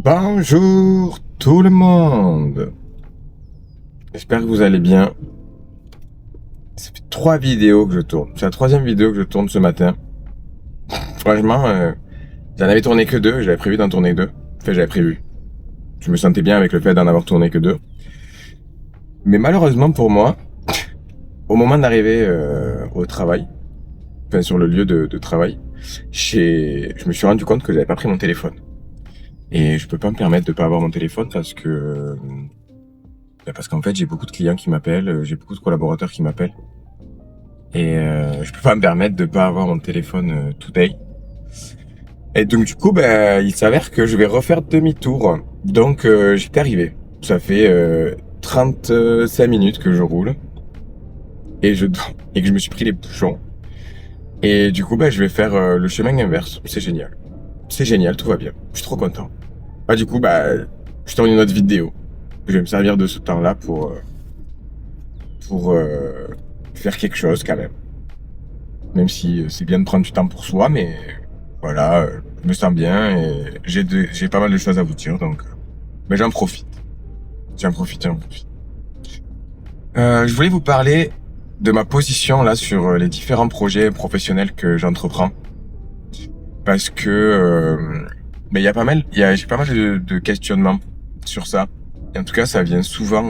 Bonjour tout le monde. J'espère que vous allez bien. Ça fait 3 vidéos que je tourne. C'est la troisième vidéo que je tourne ce matin. Franchement, j'en avais tourné que 2. J'avais prévu d'en tourner 2. Enfin, j'avais prévu. Je me sentais bien avec le fait d'en avoir tourné que 2. Mais malheureusement pour moi, au moment d'arriver au travail, enfin sur le lieu de travail, je me suis rendu compte que j'avais pas pris mon téléphone. Et je peux pas me permettre de pas avoir mon téléphone parce qu'en fait j'ai beaucoup de clients qui m'appellent, j'ai beaucoup de collaborateurs qui m'appellent. Et je peux pas me permettre de pas avoir mon téléphone today. Et donc du coup, il s'avère que je vais refaire demi-tour. Donc j'étais arrivé. Ça fait 35 minutes que je roule et que je me suis pris les bouchons. Et du coup, je vais faire le chemin inverse. C'est génial. C'est génial, tout va bien. Je suis trop content. Du coup, je tourne une autre vidéo. Je vais me servir de ce temps-là pour faire quelque chose quand même. Même si c'est bien de prendre du temps pour soi, mais voilà, je me sens bien et j'ai pas mal de choses à vous dire, donc j'en profite. J'en profite, j'en profite. Je voulais vous parler de ma position là sur les différents projets professionnels que j'entreprends, parce que j'ai pas mal de questionnements sur ça. Et en tout cas, ça vient souvent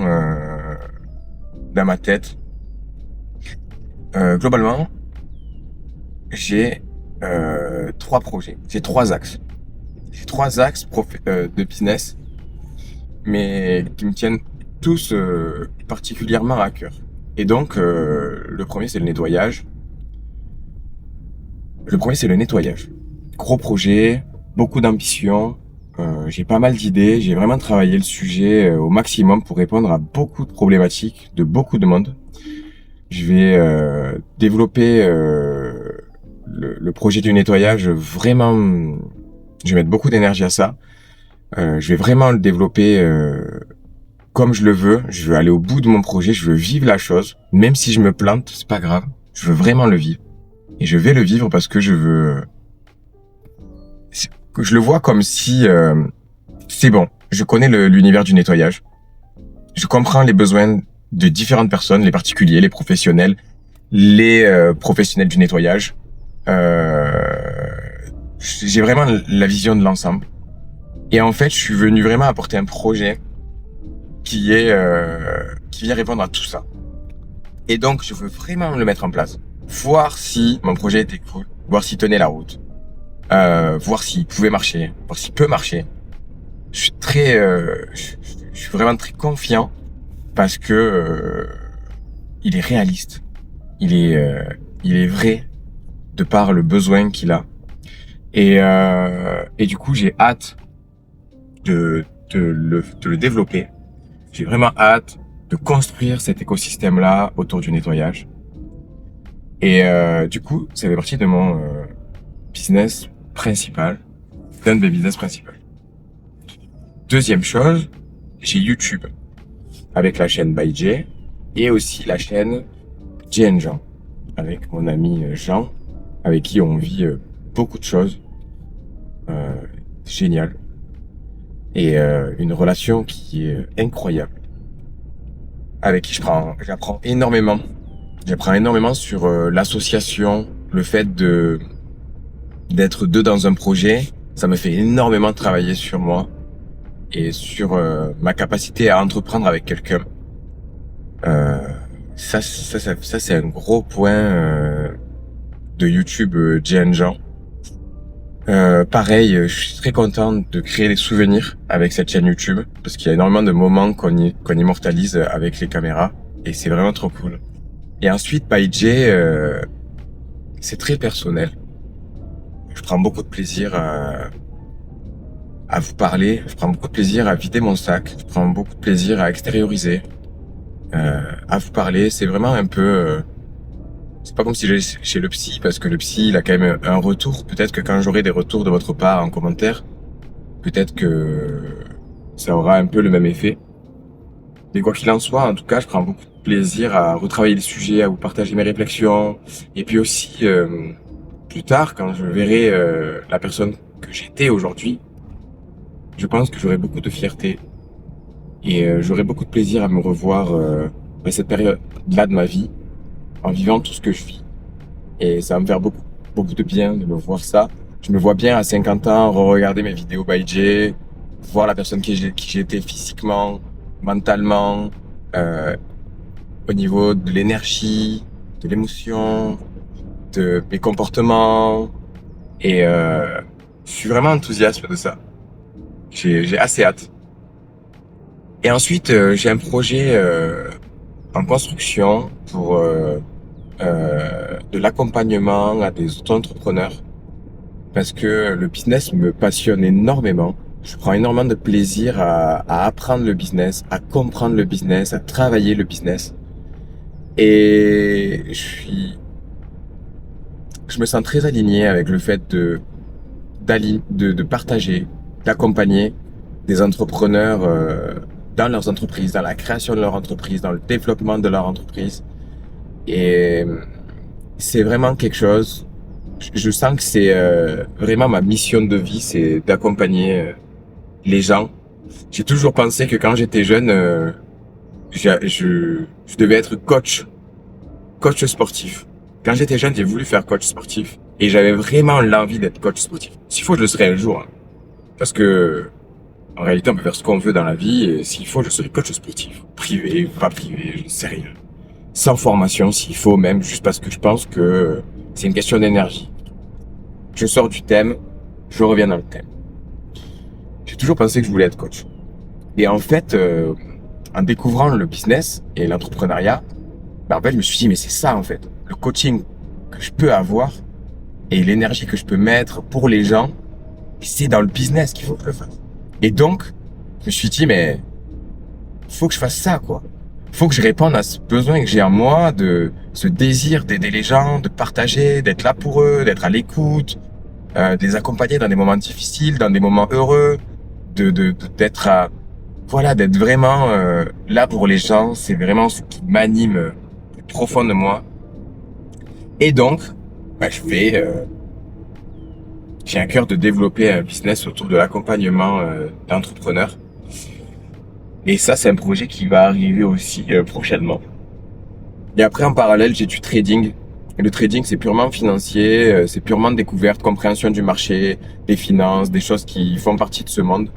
dans ma tête. Globalement, j'ai 3 projets. J'ai 3 axes. J'ai 3 axes de business, mais qui me tiennent tous particulièrement à cœur. Et donc, le premier, c'est le nettoyage. Gros projet, beaucoup d'ambition. J'ai pas mal d'idées. J'ai vraiment travaillé le sujet au maximum pour répondre à beaucoup de problématiques de beaucoup de monde. Je vais développer le projet du nettoyage vraiment. Je vais mettre beaucoup d'énergie à ça. Je vais vraiment le développer comme je le veux. Je veux aller au bout de mon projet. Je veux vivre la chose. Même si je me plante, c'est pas grave. Je veux vraiment le vivre. Et je vais le vivre parce que je le vois comme si c'est bon. Je connais l'univers du nettoyage. Je comprends les besoins de différentes personnes, les particuliers, les professionnels, les professionnels du nettoyage. J'ai vraiment la vision de l'ensemble. Et en fait, je suis venu vraiment apporter un projet qui vient répondre à tout ça. Et donc, je veux vraiment le mettre en place. Voir si mon projet était cool, voir s'il tenait la route, voir s'il pouvait marcher, voir s'il peut marcher. Je suis vraiment très confiant parce que il est réaliste, il est vrai de par le besoin qu'il a. Et du coup, j'ai hâte de le développer. J'ai vraiment hâte de construire cet écosystème-là autour du nettoyage. Et du coup, ça fait partie de mon business principal, d'un de mes business principaux. Deuxième chose, j'ai YouTube avec la chaîne By Jay et aussi la chaîne Jay Jean avec mon ami Jean, avec qui on vit beaucoup de choses géniales et une relation qui est incroyable, avec qui j'apprends énormément. J'apprends énormément sur l'association, le fait d'être deux dans un projet. Ça me fait énormément travailler sur moi et sur ma capacité à entreprendre avec quelqu'un. Ça c'est un gros point de YouTube Jay Jean. Pareil, je suis très content de créer des souvenirs avec cette chaîne YouTube parce qu'il y a énormément de moments qu'on immortalise avec les caméras et c'est vraiment trop cool. Et ensuite, By Jay, c'est très personnel. Je prends beaucoup de plaisir à vous parler. Je prends beaucoup de plaisir à vider mon sac. Je prends beaucoup de plaisir à extérioriser, à vous parler. C'est vraiment un peu... c'est pas comme si j'allais chez le psy, parce que le psy, il a quand même un retour. Peut-être que quand j'aurai des retours de votre part en commentaire, peut-être que ça aura un peu le même effet. Mais quoi qu'il en soit, en tout cas, je prends beaucoup de plaisir à retravailler les sujets, à vous partager mes réflexions. Et puis aussi, plus tard, quand je verrai la personne que j'étais aujourd'hui, je pense que j'aurai beaucoup de fierté et j'aurai beaucoup de plaisir à me revoir à cette période-là de ma vie en vivant tout ce que je vis. Et ça va me faire beaucoup de bien de me voir ça. Je me vois bien à 50 ans re-regarder mes vidéos by Jay, voir la personne qui j'étais physiquement, mentalement, euh, au niveau de l'énergie, de l'émotion, de mes comportements. Et je suis vraiment enthousiaste de ça. J'ai assez hâte. Et ensuite, j'ai un projet en construction pour de l'accompagnement à des auto-entrepreneurs parce que le business me passionne énormément. Je prends énormément de plaisir à apprendre le business, à comprendre le business, à travailler le business. Et je me sens très aligné avec le fait de partager, d'accompagner des entrepreneurs dans leurs entreprises, dans la création de leur entreprise, dans le développement de leur entreprise. Et c'est vraiment quelque chose, je sens que c'est vraiment ma mission de vie, c'est d'accompagner les gens. J'ai toujours pensé que quand j'étais jeune, je devais être coach sportif. Quand j'étais jeune, j'ai voulu faire coach sportif et j'avais vraiment l'envie d'être coach sportif. S'il faut, je le serai un jour, hein. Parce que en réalité, on peut faire ce qu'on veut dans la vie et s'il faut, je serai coach sportif. Privé, pas privé, je ne sais rien. Sans formation, s'il faut, même juste parce que je pense que c'est une question d'énergie. Je sors du thème, je reviens dans le thème. J'ai toujours pensé que je voulais être coach. Et en fait, en découvrant le business et l'entrepreneuriat, en fait, je me suis dit, mais c'est ça, en fait. Le coaching que je peux avoir et l'énergie que je peux mettre pour les gens, c'est dans le business qu'il faut que je le fasse. Et donc, je me suis dit, mais faut que je fasse ça, quoi. Faut que je réponde à ce besoin que j'ai en moi, de ce désir d'aider les gens, de partager, d'être là pour eux, d'être à l'écoute, de les accompagner dans des moments difficiles, dans des moments heureux, d'être voilà, d'être vraiment là pour les gens. C'est vraiment ce qui m'anime plus profond de moi. Et donc, j'ai à cœur de développer un business autour de l'accompagnement d'entrepreneurs. Et ça, c'est un projet qui va arriver aussi prochainement. Et après, en parallèle, j'ai du trading. Et le trading, c'est purement financier, c'est purement découverte, compréhension du marché, des finances, des choses qui font partie de ce monde.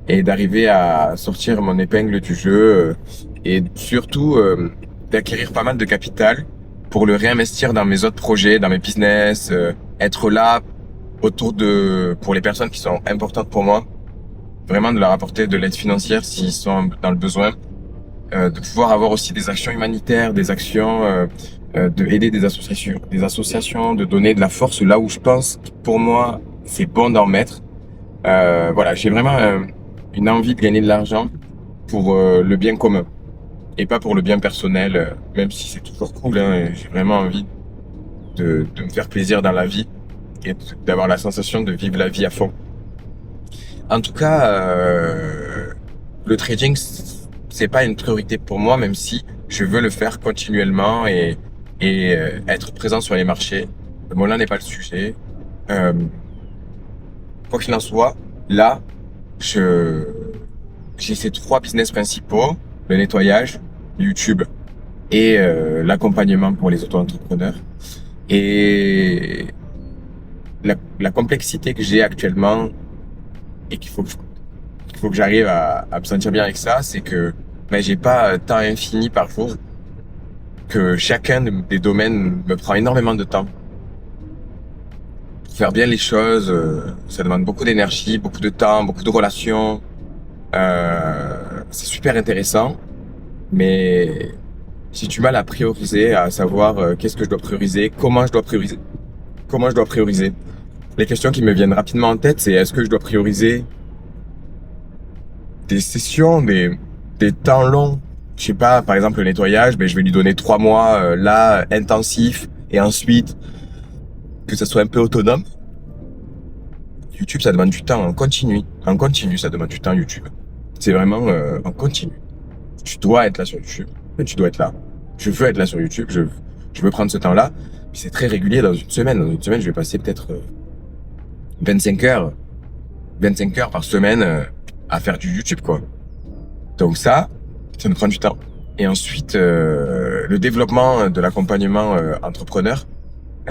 Et d'arriver à sortir mon épingle du jeu et surtout d'acquérir pas mal de capital pour le réinvestir dans mes autres projets, dans mes business, être là pour les personnes qui sont importantes pour moi, vraiment de leur apporter de l'aide financière s'ils sont dans le besoin, de pouvoir avoir aussi des actions humanitaires, des actions, de aider des associations, de donner de la force là où je pense que pour moi c'est bon d'en mettre. Voilà, j'ai vraiment une envie de gagner de l'argent pour le bien commun et pas pour le bien personnel, même si c'est toujours cool, hein, j'ai vraiment envie de me faire plaisir dans la vie et d'avoir la sensation de vivre la vie à fond. En tout cas, le trading, c'est pas une priorité pour moi, même si je veux le faire continuellement et être présent sur les marchés. Bon, là n'est pas le sujet. Quoi qu'il en soit, là, j'ai ces 3 business principaux, le nettoyage, YouTube et l'accompagnement pour les auto-entrepreneurs. Et la complexité que j'ai actuellement et qu'il faut que j'arrive à me sentir bien avec ça, c'est que j'ai pas temps infini par jour, que chacun des domaines me prend énormément de temps. Pour faire bien les choses, ça demande beaucoup d'énergie, beaucoup de temps, beaucoup de relations. C'est super intéressant, mais j'ai du mal à prioriser, à savoir qu'est-ce que je dois prioriser, comment je dois prioriser. Les questions qui me viennent rapidement en tête, c'est est-ce que je dois prioriser des sessions, des temps longs. Je sais pas, par exemple le nettoyage, je vais lui donner 3 mois là intensif et ensuite que ça soit un peu autonome. YouTube, ça demande du temps en continu, ça demande du temps YouTube. C'est vraiment en continu. Tu dois être là sur YouTube, mais tu dois être là. Je veux être là sur YouTube, je veux prendre ce temps-là. Puis c'est très régulier dans une semaine. Dans une semaine, je vais passer peut-être 25 heures par semaine à faire du YouTube, quoi. Donc ça me prend du temps. Et ensuite, le développement de l'accompagnement entrepreneur,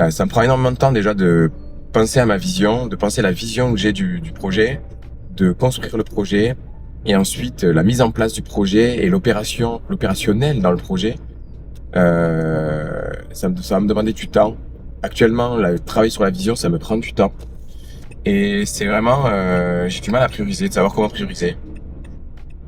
ça me prend énormément de temps déjà de penser à ma vision, de penser à la vision que j'ai du projet, de construire le projet, et ensuite la mise en place du projet et l'opérationnel dans le projet. Ça va me demander du temps. Actuellement, le travail sur la vision, ça me prend du temps. Et c'est vraiment, j'ai du mal à prioriser, de savoir comment prioriser.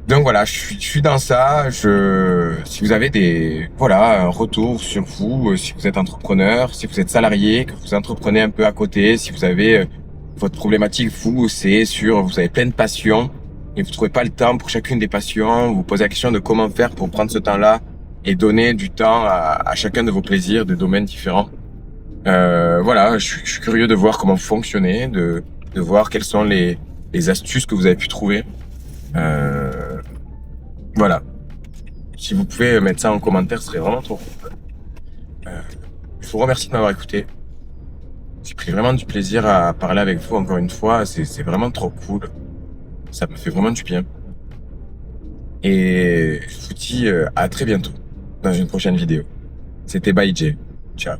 Donc voilà, je suis dans ça. Si vous avez un retour sur vous, si vous êtes entrepreneur, si vous êtes salarié, que vous entreprenez un peu à côté, si vous avez votre problématique, vous avez plein de passions et vous trouvez pas le temps pour chacune des passions, vous posez la question de comment faire pour prendre ce temps-là et donner du temps à chacun de vos plaisirs de domaines différents. Voilà, je suis curieux de voir comment vous fonctionnez, de voir quelles sont les astuces que vous avez pu trouver. Voilà. Si vous pouvez mettre ça en commentaire, ce serait vraiment trop cool. Je vous remercie de m'avoir écouté. J'ai pris vraiment du plaisir à parler avec vous encore une fois. C'est vraiment trop cool. Ça me fait vraiment du bien. Et je vous dis à très bientôt dans une prochaine vidéo. C'était Bye Jay. Ciao.